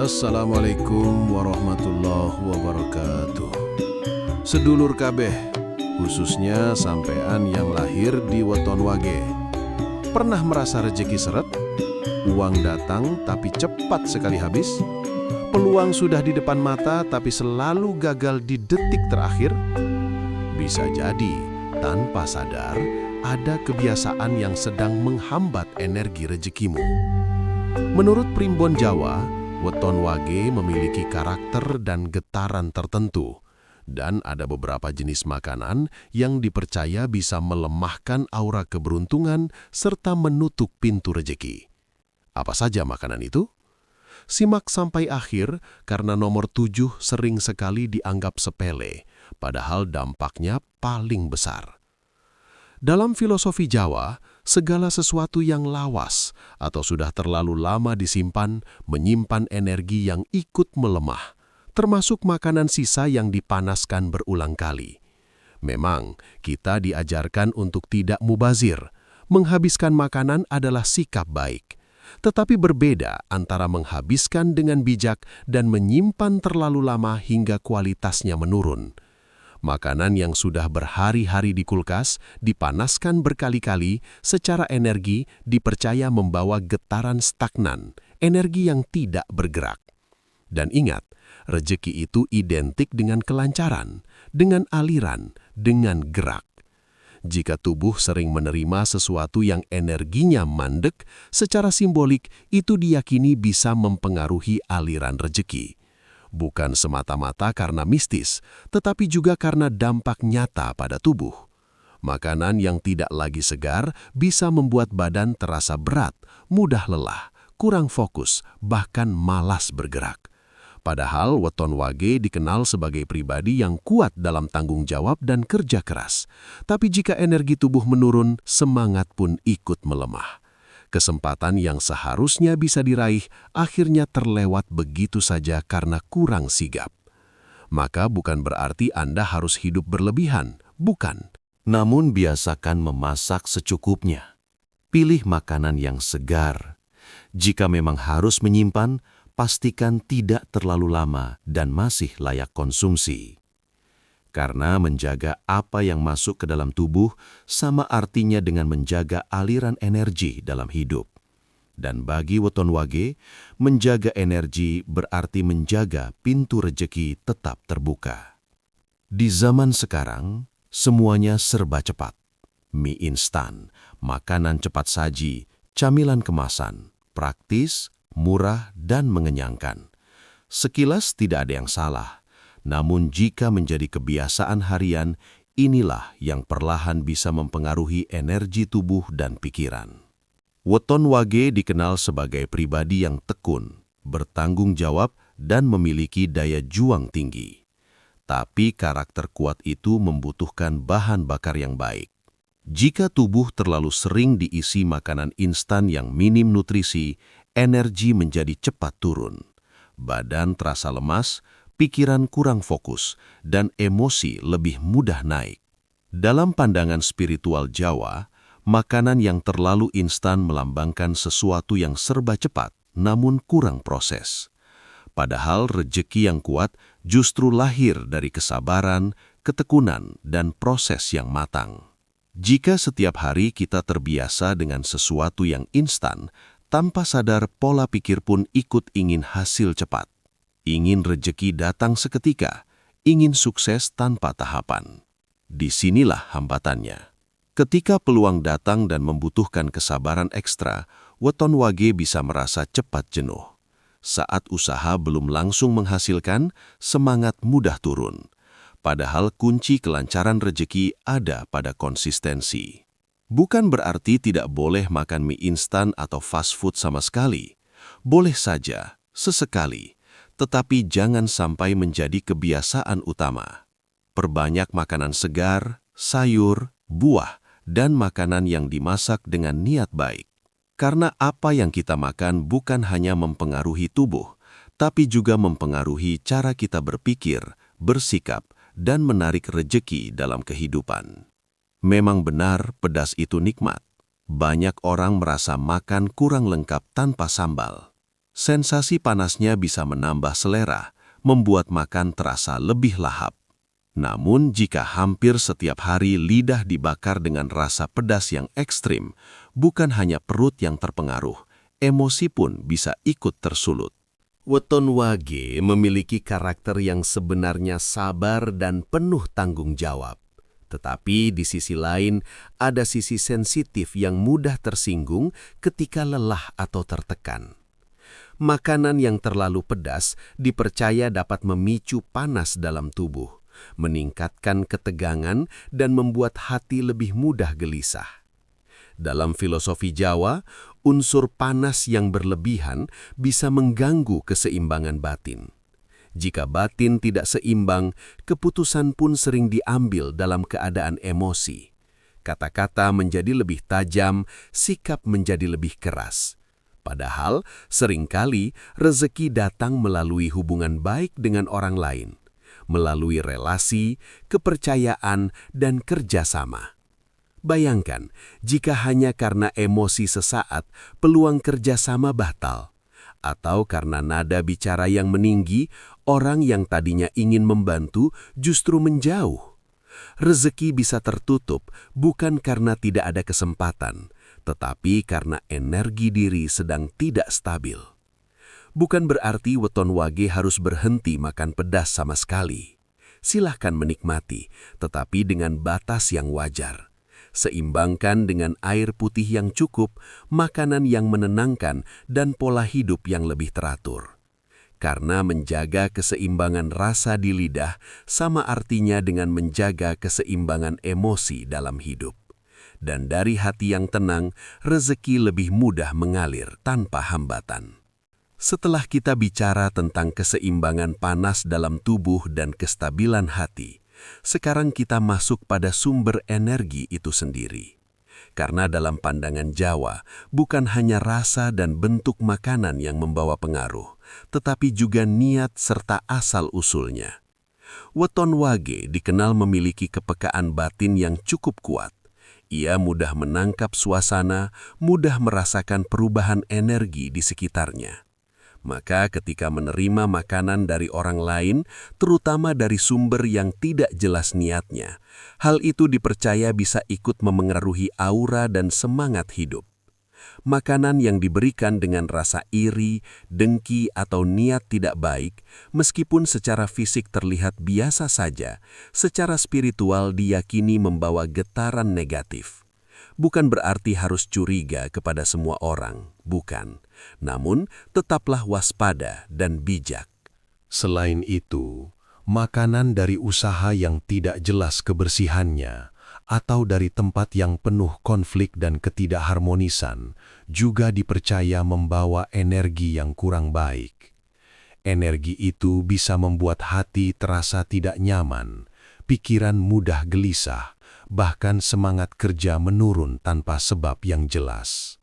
Assalamualaikum warahmatullahi wabarakatuh. Sedulur kabeh, khususnya sampean yang lahir di weton wage. Pernah merasa rejeki seret? Uang datang tapi cepat sekali habis? Peluang sudah di depan mata tapi selalu gagal di detik terakhir? Bisa jadi, tanpa sadar, ada kebiasaan yang sedang menghambat energi rejekimu. Menurut Primbon Jawa, weton wage memiliki karakter dan getaran tertentu, dan ada beberapa jenis makanan yang dipercaya bisa melemahkan aura keberuntungan serta menutup pintu rejeki. Apa saja makanan itu? Simak sampai akhir karena nomor 7 sering sekali dianggap sepele, padahal dampaknya paling besar. Dalam filosofi Jawa, segala sesuatu yang lawas atau sudah terlalu lama disimpan menyimpan energi yang ikut melemah, termasuk makanan sisa yang dipanaskan berulang kali. Memang, kita diajarkan untuk tidak mubazir. Menghabiskan makanan adalah sikap baik. Tetapi berbeda antara menghabiskan dengan bijak dan menyimpan terlalu lama hingga kualitasnya menurun. Makanan yang sudah berhari-hari di kulkas, dipanaskan berkali-kali, secara energi dipercaya membawa getaran stagnan, energi yang tidak bergerak. Dan ingat, rejeki itu identik dengan kelancaran, dengan aliran, dengan gerak. Jika tubuh sering menerima sesuatu yang energinya mandek, secara simbolik itu diyakini bisa mempengaruhi aliran rejeki. Bukan semata-mata karena mistis, tetapi juga karena dampak nyata pada tubuh. Makanan yang tidak lagi segar bisa membuat badan terasa berat, mudah lelah, kurang fokus, bahkan malas bergerak. Padahal weton wage dikenal sebagai pribadi yang kuat dalam tanggung jawab dan kerja keras. Tapi jika energi tubuh menurun, semangat pun ikut melemah. Kesempatan yang seharusnya bisa diraih akhirnya terlewat begitu saja karena kurang sigap. Maka bukan berarti Anda harus hidup berlebihan, bukan. Namun biasakan memasak secukupnya. Pilih makanan yang segar. Jika memang harus menyimpan, pastikan tidak terlalu lama dan masih layak konsumsi. Karena menjaga apa yang masuk ke dalam tubuh sama artinya dengan menjaga aliran energi dalam hidup. Dan bagi weton wage, menjaga energi berarti menjaga pintu rejeki tetap terbuka. Di zaman sekarang, semuanya serba cepat. Mie instan, makanan cepat saji, camilan kemasan, praktis, murah, dan mengenyangkan. Sekilas tidak ada yang salah. Namun jika menjadi kebiasaan harian, inilah yang perlahan bisa mempengaruhi energi tubuh dan pikiran. Weton wage dikenal sebagai pribadi yang tekun, bertanggung jawab, dan memiliki daya juang tinggi. Tapi karakter kuat itu membutuhkan bahan bakar yang baik. Jika tubuh terlalu sering diisi makanan instan yang minim nutrisi, energi menjadi cepat turun. Badan terasa lemas, pikiran kurang fokus, dan emosi lebih mudah naik. Dalam pandangan spiritual Jawa, makanan yang terlalu instan melambangkan sesuatu yang serba cepat, namun kurang proses. Padahal rejeki yang kuat justru lahir dari kesabaran, ketekunan, dan proses yang matang. Jika setiap hari kita terbiasa dengan sesuatu yang instan, tanpa sadar pola pikir pun ikut ingin hasil cepat. Ingin rejeki datang seketika, ingin sukses tanpa tahapan. Disinilah hambatannya. Ketika peluang datang dan membutuhkan kesabaran ekstra, weton wage bisa merasa cepat jenuh. Saat usaha belum langsung menghasilkan, semangat mudah turun. Padahal kunci kelancaran rejeki ada pada konsistensi. Bukan berarti tidak boleh makan mie instan atau fast food sama sekali. Boleh saja, sesekali. Tetapi jangan sampai menjadi kebiasaan utama. Perbanyak makanan segar, sayur, buah, dan makanan yang dimasak dengan niat baik. Karena apa yang kita makan bukan hanya mempengaruhi tubuh, tapi juga mempengaruhi cara kita berpikir, bersikap, dan menarik rejeki dalam kehidupan. Memang benar pedas itu nikmat. Banyak orang merasa makan kurang lengkap tanpa sambal. Sensasi panasnya bisa menambah selera, membuat makan terasa lebih lahap. Namun jika hampir setiap hari lidah dibakar dengan rasa pedas yang ekstrim, bukan hanya perut yang terpengaruh, emosi pun bisa ikut tersulut. Weton Wage memiliki karakter yang sebenarnya sabar dan penuh tanggung jawab. Tetapi di sisi lain, ada sisi sensitif yang mudah tersinggung ketika lelah atau tertekan. Makanan yang terlalu pedas dipercaya dapat memicu panas dalam tubuh, meningkatkan ketegangan dan membuat hati lebih mudah gelisah. Dalam filosofi Jawa, unsur panas yang berlebihan bisa mengganggu keseimbangan batin. Jika batin tidak seimbang, keputusan pun sering diambil dalam keadaan emosi. Kata-kata menjadi lebih tajam, sikap menjadi lebih keras. Padahal, seringkali rezeki datang melalui hubungan baik dengan orang lain, melalui relasi, kepercayaan, dan kerjasama. Bayangkan, jika hanya karena emosi sesaat, peluang kerjasama batal. Atau karena nada bicara yang meninggi, orang yang tadinya ingin membantu justru menjauh. Rezeki bisa tertutup bukan karena tidak ada kesempatan, tetapi karena energi diri sedang tidak stabil. Bukan berarti Weton Wage harus berhenti makan pedas sama sekali. Silahkan menikmati, tetapi dengan batas yang wajar. Seimbangkan dengan air putih yang cukup, makanan yang menenangkan, dan pola hidup yang lebih teratur. Karena menjaga keseimbangan rasa di lidah sama artinya dengan menjaga keseimbangan emosi dalam hidup. Dan dari hati yang tenang, rezeki lebih mudah mengalir tanpa hambatan. Setelah kita bicara tentang keseimbangan panas dalam tubuh dan kestabilan hati, sekarang kita masuk pada sumber energi itu sendiri. Karena dalam pandangan Jawa, bukan hanya rasa dan bentuk makanan yang membawa pengaruh, tetapi juga niat serta asal-usulnya. Weton Wage dikenal memiliki kepekaan batin yang cukup kuat. Ia mudah menangkap suasana, mudah merasakan perubahan energi di sekitarnya. Maka ketika menerima makanan dari orang lain, terutama dari sumber yang tidak jelas niatnya, hal itu dipercaya bisa ikut memengaruhi aura dan semangat hidup. Makanan yang diberikan dengan rasa iri, dengki, atau niat tidak baik, meskipun secara fisik terlihat biasa saja, secara spiritual diyakini membawa getaran negatif. Bukan berarti harus curiga kepada semua orang, bukan. Namun, tetaplah waspada dan bijak. Selain itu, makanan dari usaha yang tidak jelas kebersihannya atau dari tempat yang penuh konflik dan ketidakharmonisan juga dipercaya membawa energi yang kurang baik. Energi itu bisa membuat hati terasa tidak nyaman, pikiran mudah gelisah, bahkan semangat kerja menurun tanpa sebab yang jelas.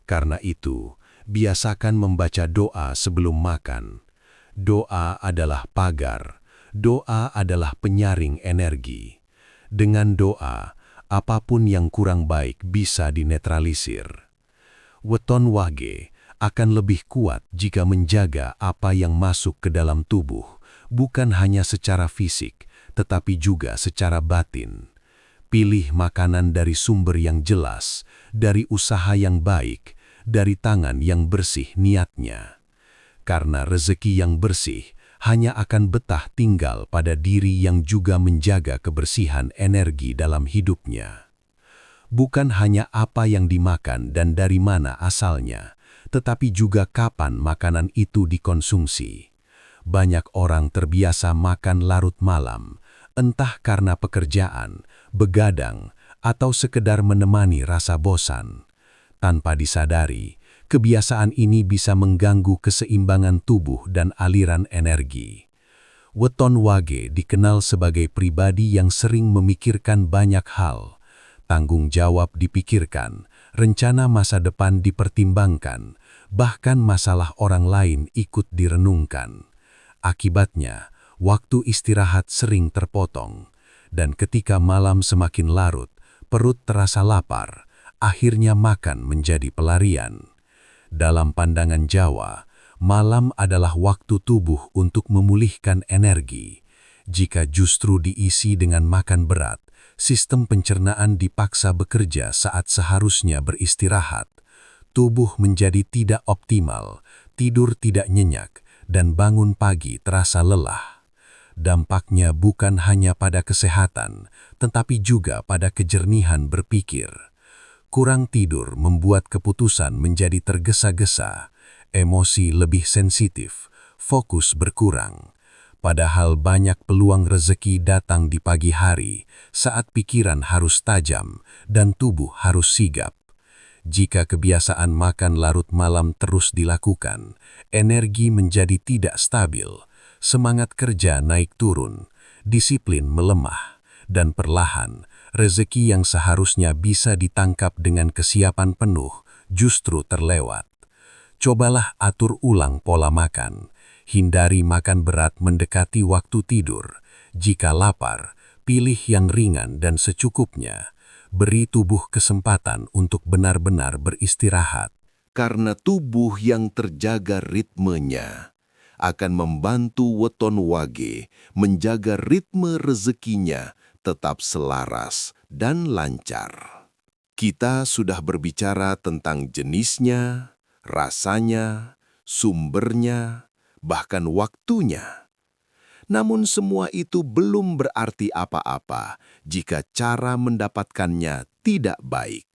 Karena itu, biasakan membaca doa sebelum makan. Doa adalah pagar, doa adalah penyaring energi. Dengan doa, apapun yang kurang baik bisa dinetralisir. Weton Wage akan lebih kuat jika menjaga apa yang masuk ke dalam tubuh, bukan hanya secara fisik, tetapi juga secara batin. Pilih makanan dari sumber yang jelas, dari usaha yang baik, dari tangan yang bersih niatnya. Karena rezeki yang bersih hanya akan betah tinggal pada diri yang juga menjaga kebersihan energi dalam hidupnya. Bukan hanya apa yang dimakan dan dari mana asalnya, tetapi juga kapan makanan itu dikonsumsi. Banyak orang terbiasa makan larut malam, entah karena pekerjaan, begadang, atau sekedar menemani rasa bosan. Tanpa disadari, kebiasaan ini bisa mengganggu keseimbangan tubuh dan aliran energi. Weton Wage dikenal sebagai pribadi yang sering memikirkan banyak hal. Tanggung jawab dipikirkan, rencana masa depan dipertimbangkan, bahkan masalah orang lain ikut direnungkan. Akibatnya, waktu istirahat sering terpotong, dan ketika malam semakin larut, perut terasa lapar, akhirnya makan menjadi pelarian. Dalam pandangan Jawa, malam adalah waktu tubuh untuk memulihkan energi. Jika justru diisi dengan makan berat, sistem pencernaan dipaksa bekerja saat seharusnya beristirahat. Tubuh menjadi tidak optimal, tidur tidak nyenyak, dan bangun pagi terasa lelah. Dampaknya bukan hanya pada kesehatan, tetapi juga pada kejernihan berpikir. Kurang tidur membuat keputusan menjadi tergesa-gesa, emosi lebih sensitif, fokus berkurang. Padahal banyak peluang rezeki datang di pagi hari saat pikiran harus tajam dan tubuh harus sigap. Jika kebiasaan makan larut malam terus dilakukan, energi menjadi tidak stabil, semangat kerja naik turun, disiplin melemah, dan perlahan rezeki yang seharusnya bisa ditangkap dengan kesiapan penuh justru terlewat. Cobalah atur ulang pola makan. Hindari makan berat mendekati waktu tidur. Jika lapar, pilih yang ringan dan secukupnya. Beri tubuh kesempatan untuk benar-benar beristirahat. Karena tubuh yang terjaga ritmenya akan membantu weton wage menjaga ritme rezekinya tetap selaras dan lancar. Kita sudah berbicara tentang jenisnya, rasanya, sumbernya, bahkan waktunya. Namun semua itu belum berarti apa-apa jika cara mendapatkannya tidak baik.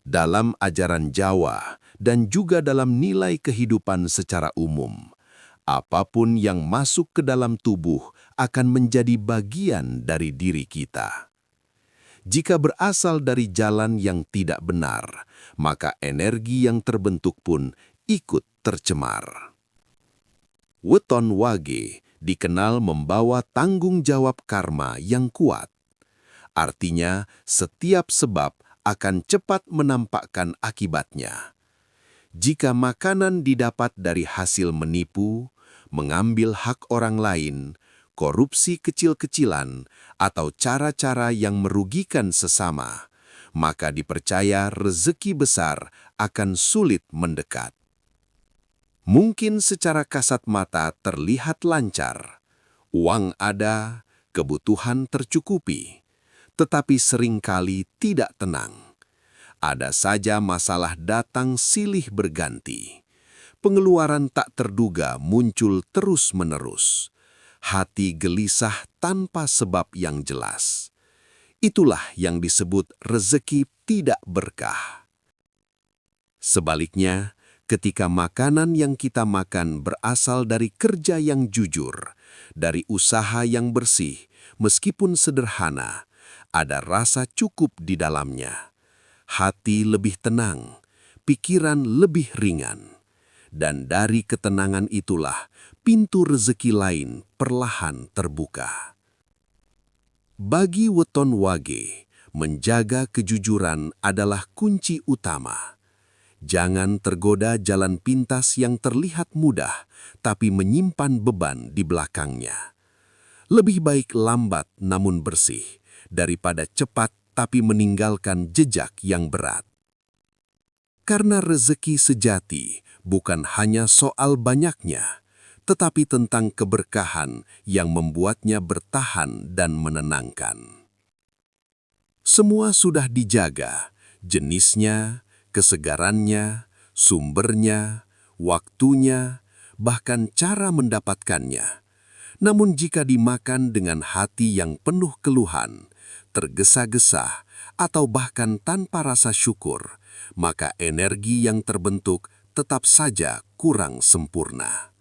Dalam ajaran Jawa dan juga dalam nilai kehidupan secara umum, apapun yang masuk ke dalam tubuh akan menjadi bagian dari diri kita. Jika berasal dari jalan yang tidak benar, maka energi yang terbentuk pun ikut tercemar. Weton wage dikenal membawa tanggung jawab karma yang kuat. Artinya, setiap sebab akan cepat menampakkan akibatnya. Jika makanan didapat dari hasil menipu, mengambil hak orang lain, korupsi kecil-kecilan, atau cara-cara yang merugikan sesama, maka dipercaya rezeki besar akan sulit mendekat. Mungkin secara kasat mata terlihat lancar, uang ada, kebutuhan tercukupi, tetapi seringkali tidak tenang. Ada saja masalah datang silih berganti. Pengeluaran tak terduga muncul terus-menerus. Hati gelisah tanpa sebab yang jelas. Itulah yang disebut rezeki tidak berkah. Sebaliknya, ketika makanan yang kita makan berasal dari kerja yang jujur, dari usaha yang bersih, meskipun sederhana, ada rasa cukup di dalamnya. Hati lebih tenang, pikiran lebih ringan. Dan dari ketenangan itulah pintu rezeki lain perlahan terbuka. Bagi weton wage, menjaga kejujuran adalah kunci utama. Jangan tergoda jalan pintas yang terlihat mudah, tapi menyimpan beban di belakangnya. Lebih baik lambat namun bersih, daripada cepat tapi meninggalkan jejak yang berat. Karena rezeki sejati bukan hanya soal banyaknya, tetapi tentang keberkahan yang membuatnya bertahan dan menenangkan. Semua sudah dijaga, jenisnya, kesegarannya, sumbernya, waktunya, bahkan cara mendapatkannya. Namun jika dimakan dengan hati yang penuh keluhan, tergesa-gesa, atau bahkan tanpa rasa syukur, maka energi yang terbentuk tetap saja kurang sempurna.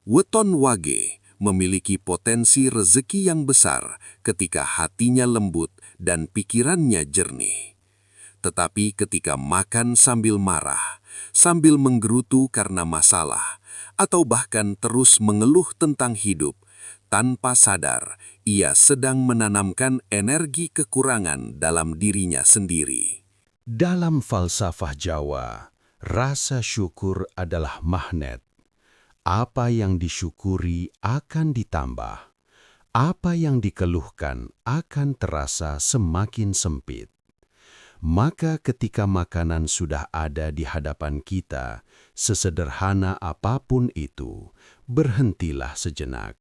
Weton wage memiliki potensi rezeki yang besar ketika hatinya lembut dan pikirannya jernih. Tetapi ketika makan sambil marah, sambil menggerutu karena masalah, atau bahkan terus mengeluh tentang hidup, tanpa sadar, ia sedang menanamkan energi kekurangan dalam dirinya sendiri. Dalam falsafah Jawa, rasa syukur adalah magnet. Apa yang disyukuri akan ditambah. Apa yang dikeluhkan akan terasa semakin sempit. Maka ketika makanan sudah ada di hadapan kita, sesederhana apapun itu, berhentilah sejenak.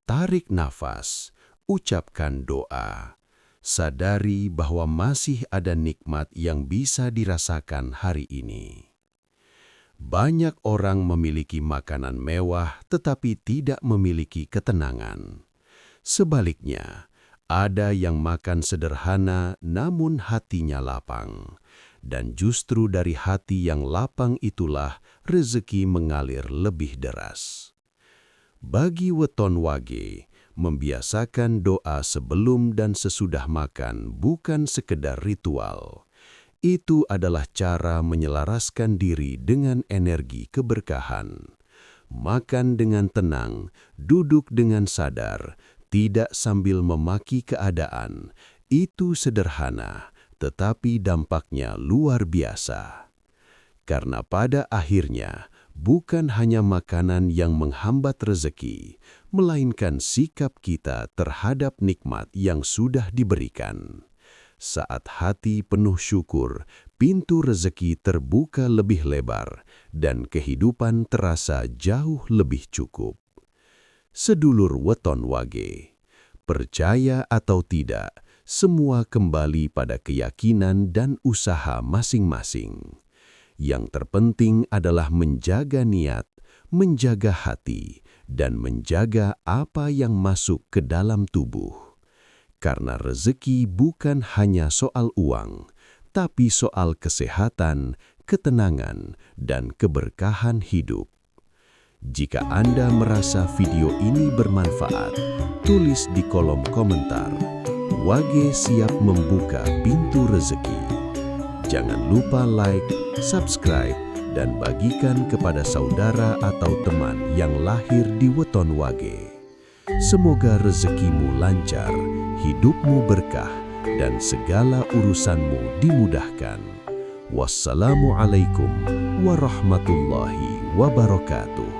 Tarik nafas, ucapkan doa. Sadari bahwa masih ada nikmat yang bisa dirasakan hari ini. Banyak orang memiliki makanan mewah tetapi tidak memiliki ketenangan. Sebaliknya, ada yang makan sederhana namun hatinya lapang. Dan justru dari hati yang lapang itulah rezeki mengalir lebih deras. Bagi weton wage, membiasakan doa sebelum dan sesudah makan bukan sekedar ritual. Itu adalah cara menyelaraskan diri dengan energi keberkahan. Makan dengan tenang, duduk dengan sadar, tidak sambil memaki keadaan. Itu sederhana, tetapi dampaknya luar biasa. Karena pada akhirnya, bukan hanya makanan yang menghambat rezeki, melainkan sikap kita terhadap nikmat yang sudah diberikan. Saat hati penuh syukur, pintu rezeki terbuka lebih lebar dan kehidupan terasa jauh lebih cukup. Sedulur weton wage, percaya atau tidak, semua kembali pada keyakinan dan usaha masing-masing. Yang terpenting adalah menjaga niat, menjaga hati, dan menjaga apa yang masuk ke dalam tubuh. Karena rezeki bukan hanya soal uang, tapi soal kesehatan, ketenangan, dan keberkahan hidup. Jika Anda merasa video ini bermanfaat, tulis di kolom komentar. Wage siap membuka pintu rezeki. Jangan lupa like, subscribe, dan bagikan kepada saudara atau teman yang lahir di weton wage. Semoga rezekimu lancar, hidupmu berkah, dan segala urusanmu dimudahkan. Wassalamualaikum warahmatullahi wabarakatuh.